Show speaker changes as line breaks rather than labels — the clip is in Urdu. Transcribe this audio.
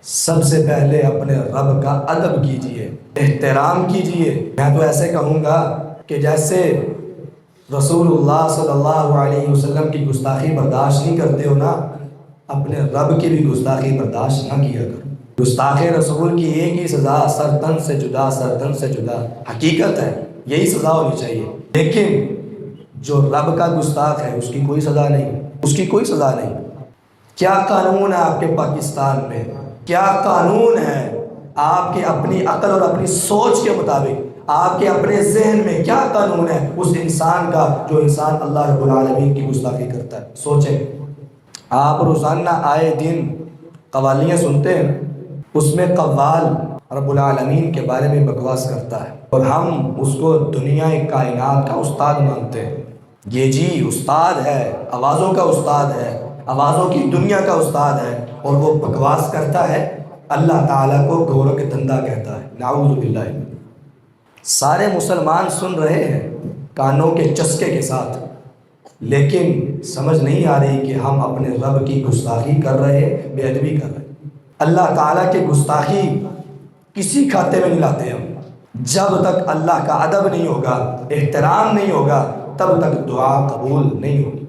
سب سے پہلے اپنے رب کا ادب کیجئے، احترام کیجئے۔ میں تو ایسے کہوں گا کہ جیسے رسول اللہ صلی اللہ علیہ وسلم کی گستاخی برداشت نہیں کرتے ہو نا، اپنے رب کی بھی گستاخی برداشت نہ کیا کرو۔ گستاخ رسول کی ایک ہی سزا، سر تن سے جدا، سر تن سے جدا، حقیقت ہے یہی سزا ہونی چاہیے۔ لیکن جو رب کا گستاخ ہے اس کی کوئی سزا نہیں، اس کی کوئی سزا نہیں۔ کیا قانون ہے آپ کے پاکستان میں؟ کیا قانون ہے آپ کے اپنی عقل اور اپنی سوچ کے مطابق، آپ کے اپنے ذہن میں کیا قانون ہے اس انسان کا جو انسان اللہ رب العالمین کی گستاخی کرتا ہے؟ سوچیں۔ آپ روزانہ آئے دن قوالیاں سنتے ہیں، اس میں قوال رب العالمین کے بارے میں بکواس کرتا ہے اور ہم اس کو دنیا کائنات کا استاد مانتے ہیں۔ یہ جی استاد ہے، آوازوں کا استاد ہے، آوازوں کی دنیا کا استاد ہے، اور وہ بکواس کرتا ہے، اللہ تعالیٰ کو گورو کے دھندا کہتا ہے۔ نعوذ باللہ۔ سارے مسلمان سن رہے ہیں کانوں کے چسکے کے ساتھ، لیکن سمجھ نہیں آ رہی کہ ہم اپنے رب کی گستاخی کر رہے ہیں، بے ادبی کر رہے ہیں۔ اللہ تعالیٰ کی گستاخی کسی کھاتے میں نہیں لاتے ہم۔ جب تک اللہ کا ادب نہیں ہوگا، احترام نہیں ہوگا، تب تک دعا قبول نہیں ہوگی۔